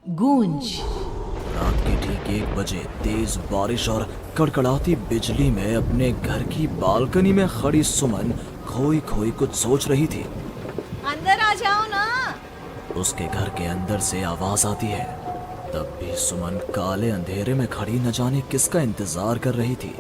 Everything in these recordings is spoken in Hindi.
गूंज। रात के ठीक 1 बजे तेज बारिश और कड़कड़ाती बिजली में अपने घर की बालकनी में खड़ी सुमन खोई खोई कुछ सोच रही थी। अंदर आ जाओ ना। उसके घर के अंदर से आवाज आती है। तब भी सुमन काले अंधेरे में खड़ी न जाने किसका इंतजार कर रही थी,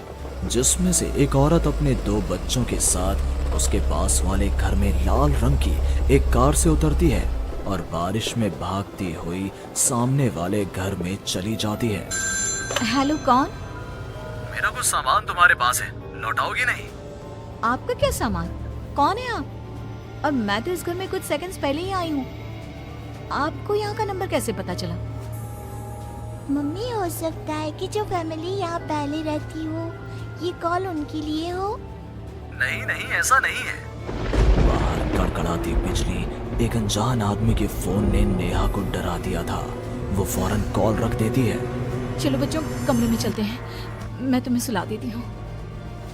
जिसमें से एक औरत अपने 2 बच्चों के साथ उसके पास वाले घर में लाल रंग की एक कार से उतरती है और बारिश में भागती हुई सामने वाले घर में चली जाती है। हेलो, कौन? मेरा कुछ सामान तुम्हारे पास है, लौटाओगी नहीं? आपका क्या सामान? कौन है आप? और मैं तो इस घर में कुछ सेकंड्स पहले ही आई हूँ। आपको यहाँ का नंबर कैसे पता चला? मम्मी, हो सकता है कि जो फैमिली यहाँ पहले रहती हो, ये कॉल उनके लिए हो। नहीं नहीं, ऐसा नहीं है। बाहर कड़कड़ाती बिजली एक अनजान आदमी के फोन ने नेहा को डरा दिया था। वो फौरन कॉल रख देती है। चलो बच्चों, कमरे में चलते हैं, मैं तुम्हें सुला देती हूँ।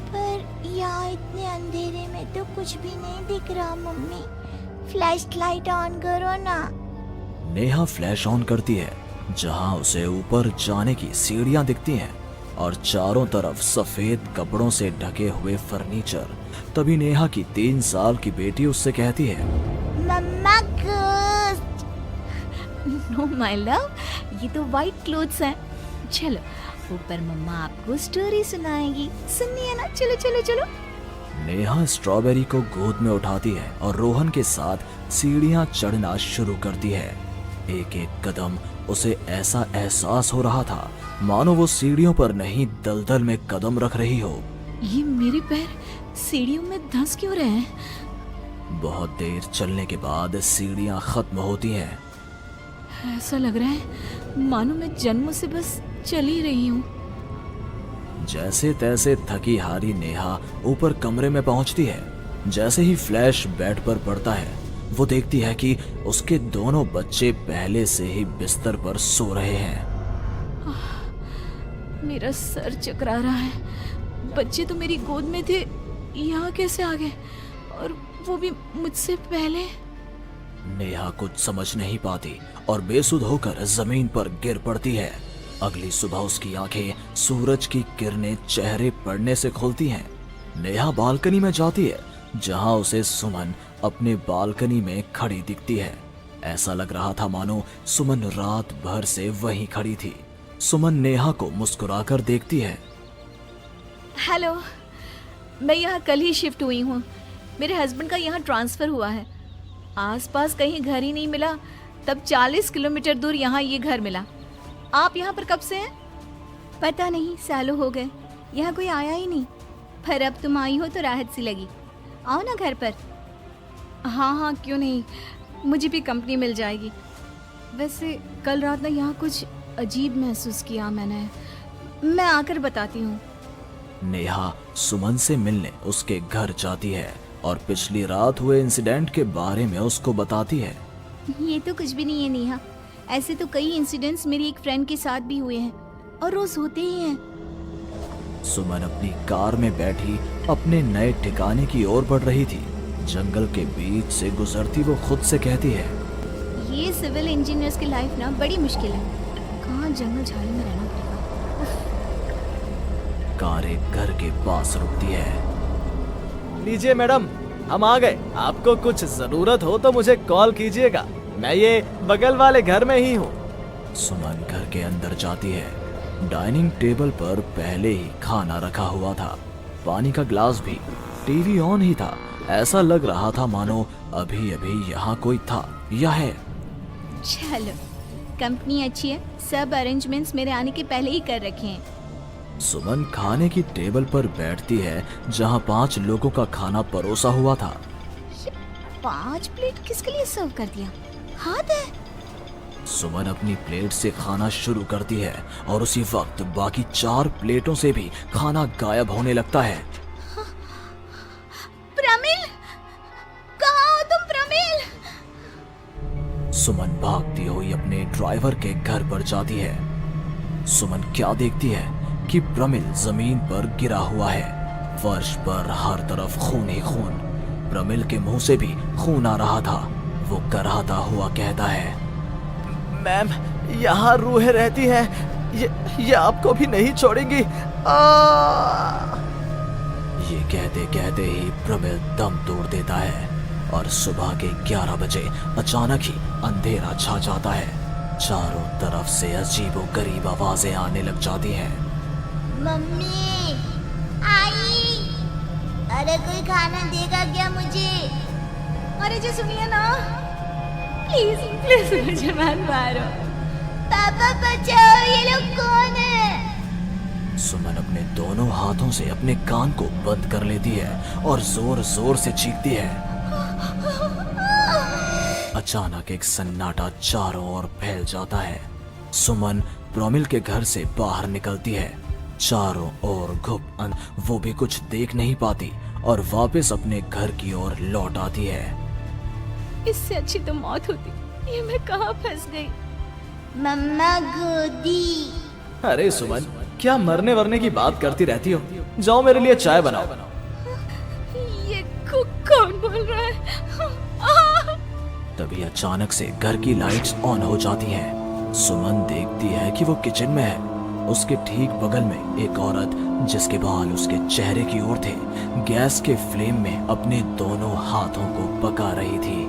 पर यहाँ इतने अंधेरे में तो कुछ भी नहीं दिख रहा मम्मी। फ्लैश लाइट ऑन करो ना। नेहा फ्लैश ऑन करती है, जहां उसे ऊपर जाने की सीढ़ियां दिखती हैं और चारों तरफ सफेद कपड़ों से ढके हुए फर्नीचर। तभी नेहा की 3 साल की बेटी उससे कहती है, मम्मा घोस्ट। नो माय लव, ये तो वाइट क्लोथ्स हैं। चलो ऊपर, मम्मा आपको स्टोरी सुनाएगी, सुननी है ना? चलो चलो चलो। नेहा स्ट्रॉबेरी को गोद में उठाती है और रोहन के साथ सीढ़ियां चढ़ना शुरू करती है। एक एक कदम उसे ऐसा एहसास हो रहा था मानो वो सीढ़ियों पर नहीं दलदल में कदम रख रही हो। ये मेरे पैर सीढ़ियों में धंस क्यों रहे हैं? बहुत देर चलने के बाद सीढ़ियां खत्म होती हैं। ऐसा लग रहा है मानो मैं जन्म से बस चल ही रही हूँ। जैसे तैसे थकी हारी नेहा ऊपर कमरे में पहुंचती है। जैसे ही फ्लैश बेड पर पड़ता है, वो देखती है कि उसके दोनों बच्चे पहले से ही बिस्तर पर सो रहे हैं। मेरा सर चकरा रहा है। बच्चे तो मेरी गोद में थे, यहाँ कैसे आ गए? और वो भी मुझसे पहले। नेहा कुछ समझ नहीं पाती और बेसुध होकर जमीन पर गिर पड़ती है। अगली सुबह उसकी आंखें सूरज की किरणें चेहरे पड़ने से खुलती हैं। नेहा बालकनी में जाती है, जहां उसे सुमन अपने बालकनी में खड़ी दिखती है। ऐसा लग रहा था मानो सुमन रात भर से वहीं खड़ी थी। सुमन नेहा को मुस्कुराकर देखती है। हेलो, मैं यहाँ कल ही शिफ्ट हुई हूँ। मेरे हस्बैंड का यहाँ ट्रांसफ़र हुआ है। आसपास कहीं घर ही नहीं मिला, तब 40 किलोमीटर दूर यहाँ ये घर मिला। आप यहाँ पर कब से हैं? पता नहीं, सालों हो गए, यहाँ कोई आया ही नहीं। पर अब तुम आई हो तो राहत सी लगी। आओ ना घर पर। हाँ हाँ, क्यों नहीं, मुझे भी कंपनी मिल जाएगी। वैसे कल रात ना यहाँ कुछ अजीब महसूस किया मैंने। मैं आकर बताती हूँ। नेहा सुमन से मिलने उसके घर जाती है और पिछली रात हुए इंसिडेंट के बारे में उसको बताती है। ये तो कुछ भी नहीं है नेहा। ऐसे तो कई इंसिडेंट्स मेरी एक फ्रेंड के साथ भी हुए हैं और रोज होते ही हैं। सुमन अपनी कार में बैठी अपने नए ठिकाने की ओर बढ़ रही थी। जंगल के बीच से गुजरती वो खुद से कहती है, ये सिविल इंजीनियर्स की लाइफ ना बड़ी मुश्किल है। कहाँ जंगल झाड़ी में रहना पड़ेगा। कार एक घर के पास रुकती है। लीजिए मैडम, हम आ गए। आपको कुछ जरूरत हो तो मुझे कॉल कीजिएगा, मैं ये बगल वाले घर में ही हूँ। सुमन घर के अंदर जाती है। डाइनिंग टेबल पर पहले ही खाना रखा हुआ था, पानी का ग्लास भी, टीवी ऑन ही था। ऐसा लग रहा था मानो अभी अभी यहाँ कोई था या है। चलो, कंपनी अच्छी है, सब अरेंजमेंट्स मेरे आने के पहले ही कर रखे हैं। सुमन खाने की टेबल पर बैठती है, जहाँ 5 लोगों का खाना परोसा हुआ था। 5 प्लेट किसके लिए सर्व कर दिया? हाथ है। सुमन अपनी प्लेट से खाना शुरू करती है और उसी वक्त बाकी 4 प्लेटों से भी खाना गायब होने लगता है। प्रमिल, कहाँ हो तुम प्रमिल? सुमन भागती हुई अपने ड्राइवर के घर पर जाती है। सुमन क्या देखती है कि प्रमिल जमीन पर गिरा हुआ है। फर्श पर हर तरफ खून ही खून। प्रमिल के मुंह से भी खून आ रहा था। वो कराहता हुआ कहता है, मैम यहाँ रूहें रहती हैं, ये आपको भी नहीं छोड़ेंगी। ये कहते कहते ही प्रमिल दम तोड़ देता है और सुबह के 11 बजे अचानक ही अंधेरा छा जाता है। चारों तरफ से अजीबोगरीब आवाजें आने लग जाती हैं। मम्मी, आई, अरे कोई खाना देगा क्या मुझे? अरे जी सुनिए ना, प्लीज प्लीज मुझे मत मारो। पापा बचाओ, ये लोग कौन है? सुमन अपने दोनों हाथों से अपने कान को बंद कर लेती है और जोर जोर से चीखती है। अचानक एक सन्नाटा चारों ओर फैल जाता है। सुमन प्रमिल के घर से बाहर निकलती है। चारों ओर घुप वो भी कुछ देख नहीं पाती और वापस अपने घर की ओर लौट आती है। इससे अच्छी तो मौत होती, ये मैं कहाँ फंस गई। मम्मा गोदी। अरे सुमन, क्या मरने वरने की बात करती रहती हो? जाओ मेरे लिए चाय बनाओ। ये कौन बोल रहा है? तभी अचानक से घर की लाइट्स ऑन हो जाती हैं। सुमन देखती है कि वो किचन में है। उसके ठीक बगल में एक औरत, जिसके बाल उसके चेहरे की ओर थे, गैस के फ्लेम में अपने दोनों हाथों को पका रही थी।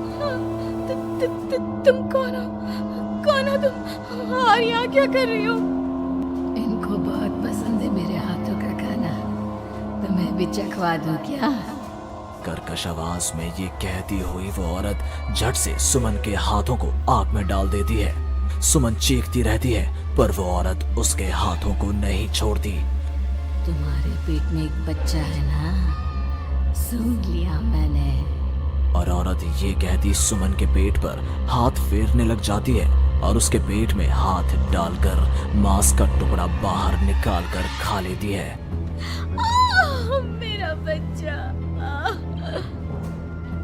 तुम कौन हो? कौन हो तुम? और यहाँ क्या कर रही हो? इनको बहुत पसंद है मेरे हाथों का खाना, तो मैं भी चखवा दूं क्या? कर्कश आवाज में ये कहती हुई वो औरत झट से सुमन के हाथों को आग में डाल देती है। सुमन चीखती रहती है पर वो औरत उसके हाथों को नहीं छोड़ती। तुम्हारे पेट में एक बच्चा है ना, सुन लिया मैंने। और औरत ये कहती सुमन के पेट पर हाथ फेरने लग जाती है और उसके पेट में हाथ डालकर मांस का टुकड़ा बाहर निकाल कर खा लेती है। मेरा बच्चा।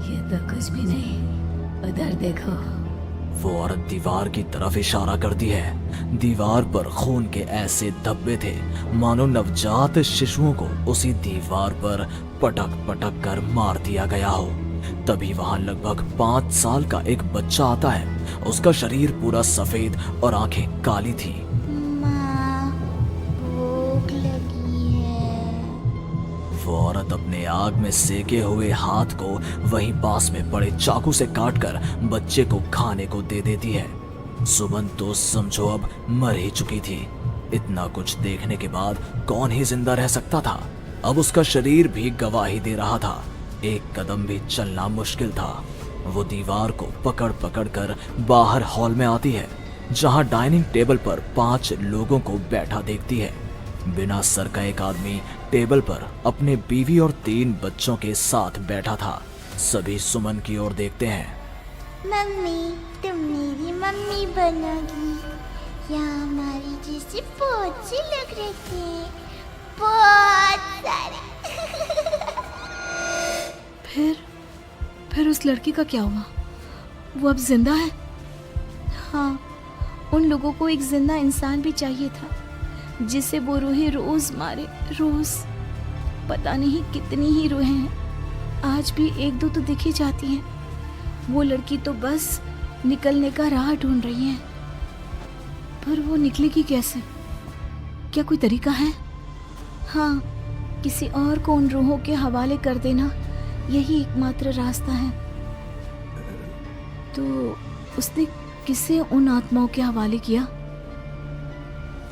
ये तो कुछ भी नहीं, उधर देखो। वो औरत दीवार की तरफ इशारा करती है। दीवार पर खून के ऐसे धब्बे थे मानो नवजात शिशुओं को उसी दीवार पर पटक पटक कर मार दिया गया हो। तभी वहां लगभग 5 साल का एक बच्चा आता है। उसका शरीर पूरा सफेद और आंखें काली थी। माँ, भूख लगी है। वो औरत अपने आग में सेके हुए हाथ को वहीं पास में पड़े चाकू से काटकर बच्चे को खाने को दे देती है। सुमन तो समझो अब मर ही चुकी थी। इतना कुछ देखने के बाद कौन ही जिंदा रह सकता था। अब उसका शरीर भी गवाही दे रहा था। एक कदम भी चलना मुश्किल था। वो दीवार को पकड़ पकड़ कर बाहर हॉल में आती है, जहां डाइनिंग टेबल पर 5 लोगों को बैठा देखती है। बिना सर का एक आदमी टेबल पर अपने बीवी और 3 बच्चों के साथ बैठा था। सभी सुमन की ओर देखते हैं। मम्मी, तुम मेरी मम्मी बनोगी। यहाँ हमारी जैसे बहुत से लोग रहते हैं, बहुत सारे। फिर उस लड़की का क्या हुआ? वो अब जिंदा है? हाँ, उन लोगों को एक जिंदा इंसान भी चाहिए था जिसे वो रूहें रोज मारे, रोज। पता नहीं कितनी ही रूहें हैं, आज भी 1-2 तो दिखी जाती हैं। वो लड़की तो बस निकलने का राह ढूंढ रही है, पर वो निकलेगी कैसे? क्या कोई तरीका है? हाँ, किसी और को उन रूहों के हवाले कर देना यही एकमात्र रास्ता है। तो उसने किसे उन आत्माओं के हवाले किया?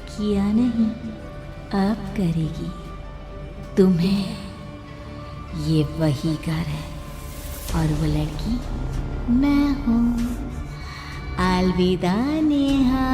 किया नहीं, अब करेगी। तुम्हें ये वही घर है और वो लड़की मैं हूँ। अलविदा नेहा।